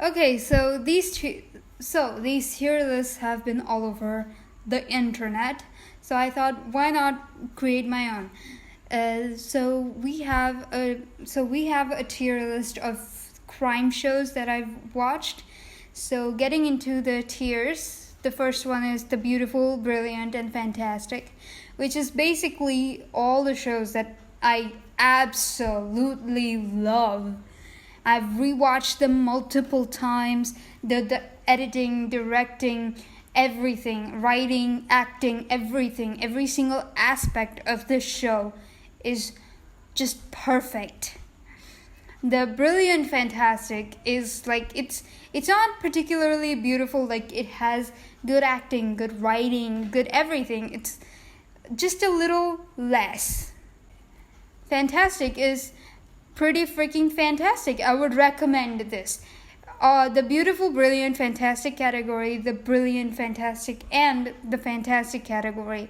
Okay, so these tier lists have been all over the internet. So I thought, why not create my own? So we have a tier list of crime shows that I've watched. So getting into the tiers, the first one is The Beautiful, Brilliant, and Fantastic, which is basically all the shows that I absolutely love. I've rewatched them multiple times. The editing, directing, everything, writing, acting, everything, every single aspect of this show is just perfect. The Brilliant Fantastic is like it's not particularly beautiful, like it has good acting, good writing, good everything. It's just a little less. Fantastic is pretty freaking fantastic. I would recommend this. The Beautiful, Brilliant, Fantastic category, the Brilliant, Fantastic, and the Fantastic category.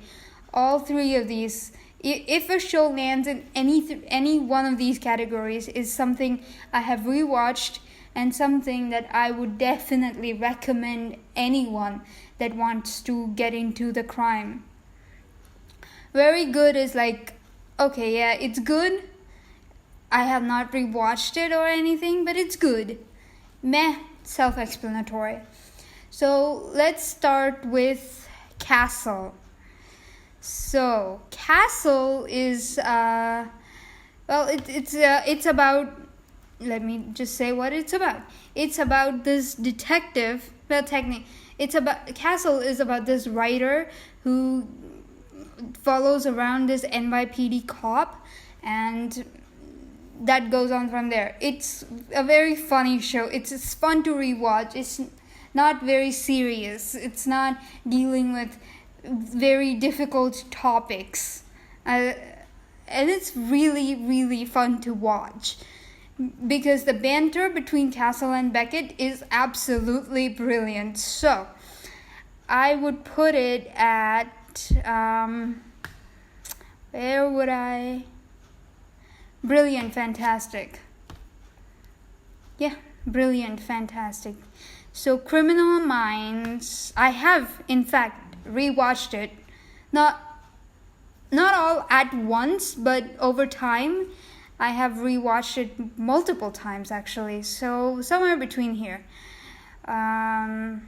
All three of these, if a show lands in any one of these categories, is something I have rewatched and something that I would definitely recommend anyone that wants to get into the crime. Very good is like, okay, yeah, it's good. I have not rewatched it or anything, but it's good. Meh, self-explanatory. So let's start with Castle. So Castle is it's about. Let me just say what it's about. It's about this detective. Castle is about this writer who follows around this NYPD cop, and that goes on from there. It's a very funny show. It's fun to rewatch. It's not very serious. It's not dealing with very difficult topics. And it's really, really fun to watch. Because the banter between Castle and Beckett is absolutely brilliant. So, I would put it at... where would I... Brilliant, Fantastic. Yeah, Brilliant, Fantastic. So Criminal Minds, I have in fact rewatched it. Not all at once, but over time. I have rewatched it multiple times actually. So somewhere between here. I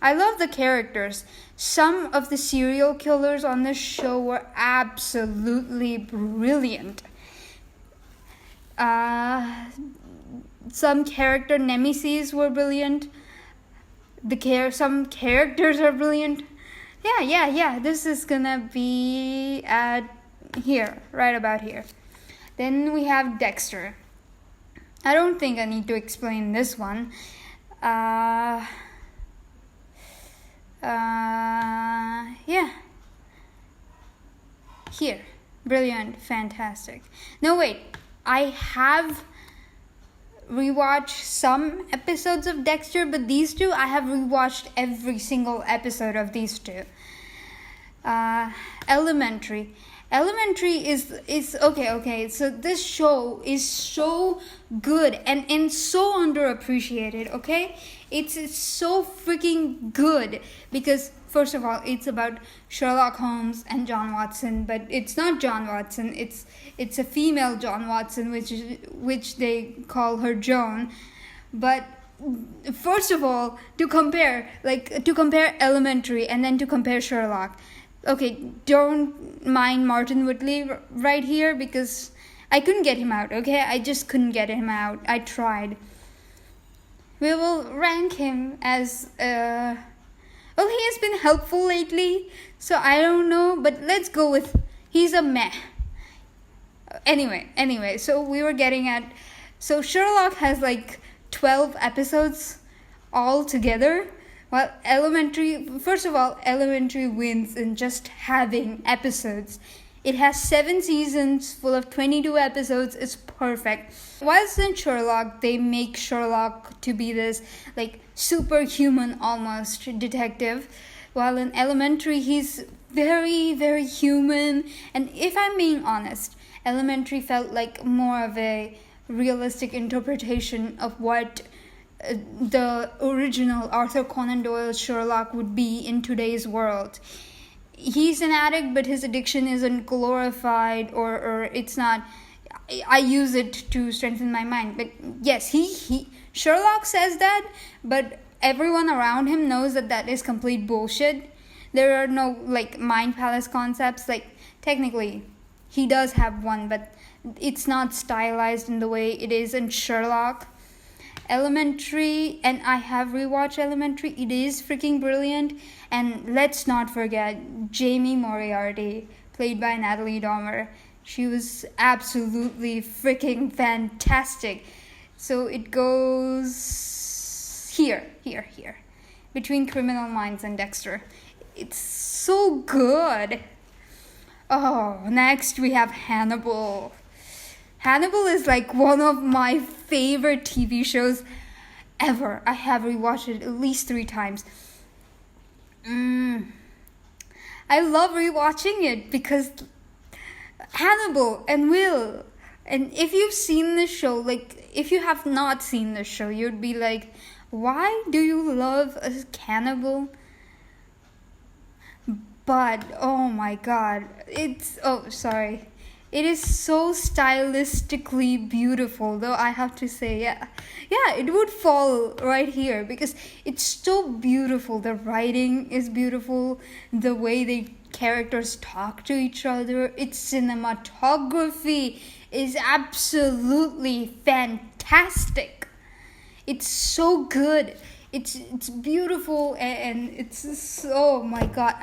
love the characters. Some of the serial killers on this show were absolutely brilliant. Some character nemesis were brilliant. Some characters are brilliant. Yeah. This is gonna be at here, right about here. Then we have Dexter. I don't think I need to explain this one. Yeah. Here. Brilliant, Fantastic. No, wait. I have rewatched some episodes of Dexter, but these two, I have rewatched every single episode of these two. Elementary. Elementary is okay. So this show is so good and so underappreciated, okay? It's so freaking good because first of all, it's about Sherlock Holmes and John Watson, but it's not John Watson. It's a female John Watson, which they call her Joan. But first of all, to compare Elementary and then to compare Sherlock. Okay, don't mind Martin Whitley right here because I couldn't get him out, okay? I just couldn't get him out. I tried. We will rank him as... Well, he has been helpful lately, so I don't know, but let's go with... He's a meh. Anyway, so we were getting at... So Sherlock has like 12 episodes all together. Well, Elementary wins in just having episodes. It has 7 seasons full of 22 episodes. It's perfect. Whilst in Sherlock, they make Sherlock to be this like superhuman almost detective. While in Elementary, he's very, very human. And if I'm being honest, Elementary felt like more of a realistic interpretation of what the original Arthur Conan Doyle Sherlock would be in today's world. He's an addict, but his addiction isn't glorified, or it's not. I use it to strengthen my mind. But yes, he Sherlock says that, but everyone around him knows that is complete bullshit. There are no like mind palace concepts. Like technically, he does have one, but it's not stylized in the way it is in Sherlock. Elementary, and I have rewatched Elementary. It is freaking brilliant. And let's not forget Jamie Moriarty, played by Natalie Dormer. She was absolutely freaking fantastic. So it goes here, between Criminal Minds and Dexter. It's so good. Oh, next we have Hannibal. Hannibal is like one of my favorite TV shows ever. I have rewatched it at least 3 times. I love rewatching it because Hannibal and Will. And if you've seen the show, like if you have not seen the show, you'd be like, why do you love a cannibal? But oh my god, it is so stylistically beautiful, though I have to say, yeah, it would fall right here because it's so beautiful. The writing is beautiful, the way the characters talk to each other, its cinematography is absolutely fantastic. It's so good. It's beautiful, and it's so, oh my god.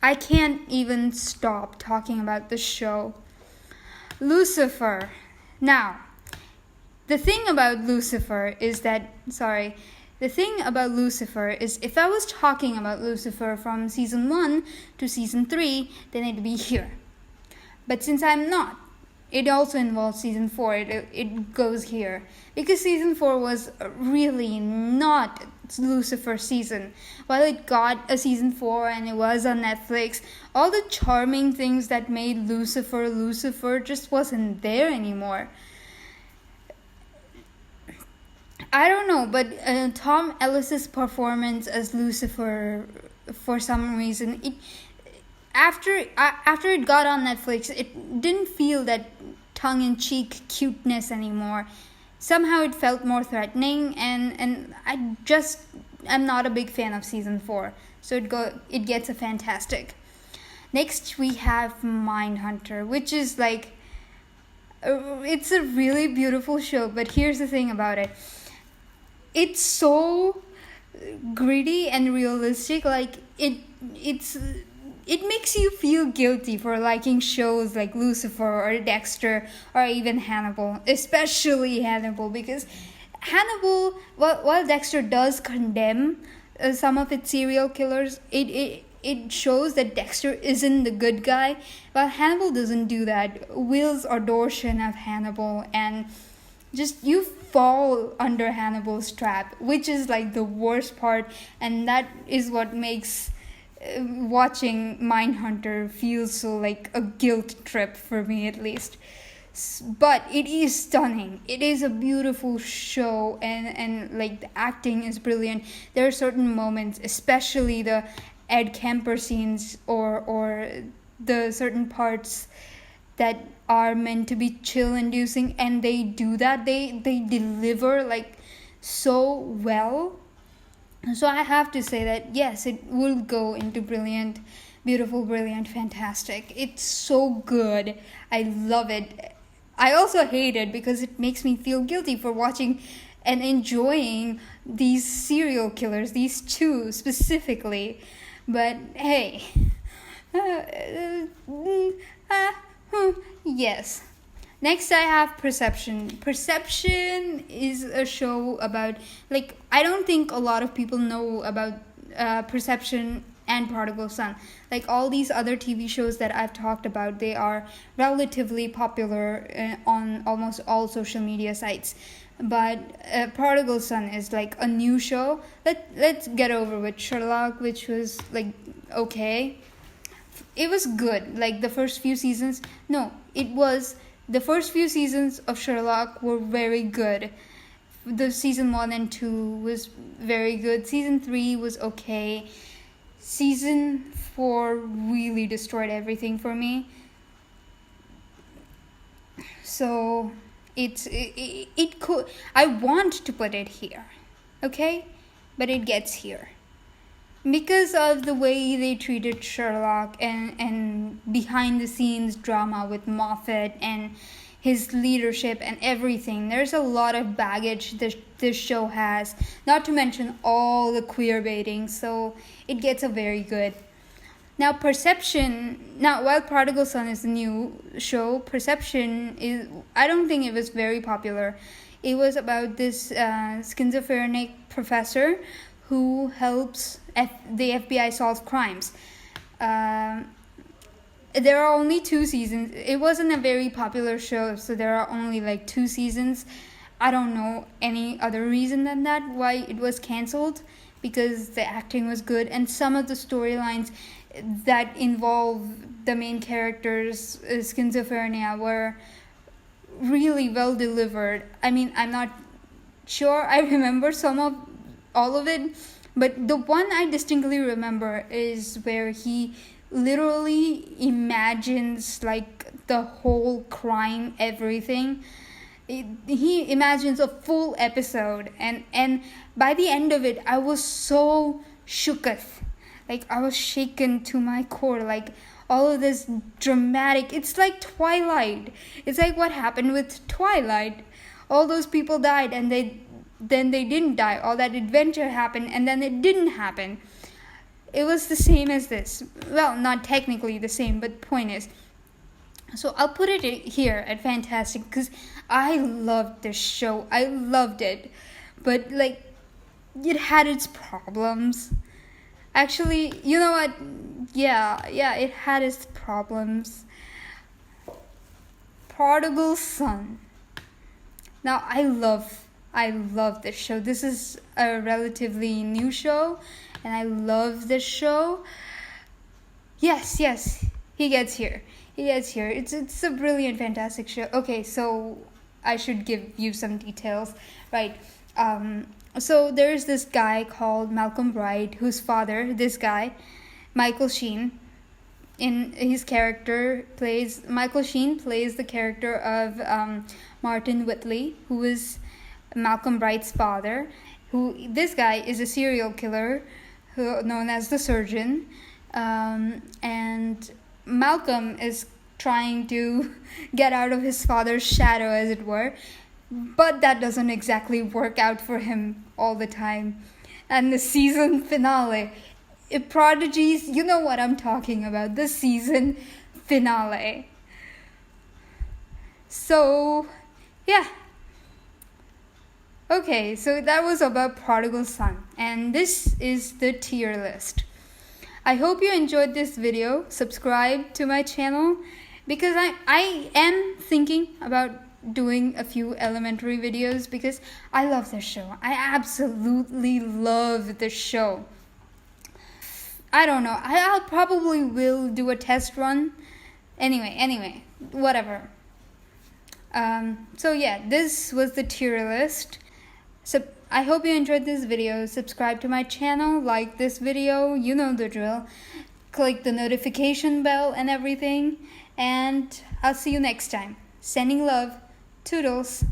I can't even stop talking about the show. Lucifer. Now, the thing about Lucifer is if I was talking about Lucifer from season 1 to season 3, then it'd be here. But since I'm not, it also involves season 4. It goes here. Because season 4 was really not Lucifer season. While it got a season 4 and it was on Netflix, all the charming things that made Lucifer just wasn't there anymore. I don't know, but Tom Ellis's performance as Lucifer, for some reason, after it got on Netflix, it didn't feel that tongue-in-cheek cuteness anymore. Somehow it felt more threatening, and I'm not a big fan of season 4. So it gets a fantastic. Next we have Mindhunter, which is like, it's a really beautiful show, but here's the thing about it. It's so gritty and realistic, like it makes you feel guilty for liking shows like Lucifer or Dexter or even Hannibal, especially Hannibal, because Hannibal, while Dexter does condemn some of its serial killers, it shows that Dexter isn't the good guy, while Hannibal doesn't do that. Will's adoration of Hannibal, and just you fall under Hannibal's trap, which is like the worst part, and that is what makes watching Mindhunter feels so like a guilt trip for me, at least. But it is stunning. It is a beautiful show, and like the acting is brilliant. There are certain moments, especially the Ed Kemper scenes or the certain parts that are meant to be chill inducing, and they do that. They deliver like so well. So I have to say that yes, it will go into brilliant, beautiful, brilliant, fantastic. It's so good. I love it. I also hate it because it makes me feel guilty for watching and enjoying these serial killers, these 2 specifically. But hey, yes. Next I have Perception. Perception is a show about, like, I don't think a lot of people know about Perception and Prodigal Son. Like all these other TV shows that I've talked about, they are relatively popular on almost all social media sites. But Prodigal Son is like a new show. Let's get over with Sherlock, which was like okay. It was good. Like the first few seasons. No, it was. The first few seasons of Sherlock were very good. the season 1 and 2 was very good. Season 3 was okay. Season 4 really destroyed everything for me. So it could, I want to put it here, okay, but it gets here because of the way they treated Sherlock and behind the scenes drama with Moffat and his leadership and everything. There's a lot of baggage this show has, not to mention all the queer baiting, so it gets a very good. Now, while Prodigal Son is a new show, Perception is, I don't think it was very popular. It was about this schizophrenic professor who helps the FBI solve crimes. There are only 2 seasons. It wasn't a very popular show, so there are only like 2 seasons. I don't know any other reason than that why it was cancelled, because the acting was good and some of the storylines that involve the main character's schizophrenia were really well delivered. I mean, I'm not sure I remember all of it, but the one I distinctly remember is where he literally imagines like the whole crime, everything. He imagines a full episode, and by the end of it I was so shooketh. Like, I was shaken to my core, like all of this dramatic, it's like Twilight. It's like what happened with Twilight. All those people died and then they didn't die. All that adventure happened and then it didn't happen. It was the same as this. Well, not technically the same, but point is. So I'll put it here at Fantastic because I loved this show. I loved it. But, like, it had its problems. Actually, you know what? Yeah, it had its problems. Prodigal Son. Now, I love this show. This is a relatively new show, and I love this show. Yes, he gets here. It's a brilliant, fantastic show. Okay, so I should give you some details, right? So there's this guy called Malcolm Bright, whose father, this guy, Michael Sheen, Michael Sheen plays the character of Martin Whitley, who is Malcolm Bright's father. This guy is a serial killer, known as the Surgeon, and Malcolm is trying to get out of his father's shadow, as it were. But that doesn't exactly work out for him all the time. And the season finale, Prodigies, you know what I'm talking about, the season finale. So, yeah. Okay, so that was about Prodigal Son. And this is the tier list. I hope you enjoyed this video. Subscribe to my channel because I am thinking about doing a few elementary videos because I love this show. I absolutely love this show. I don't know. I'll probably will do a test run. Anyway, whatever. So yeah, this was the tier list. So I hope you enjoyed this video. Subscribe to my channel, like this video, you know the drill. Click the notification bell and everything. And I'll see you next time. Sending love. Toodles.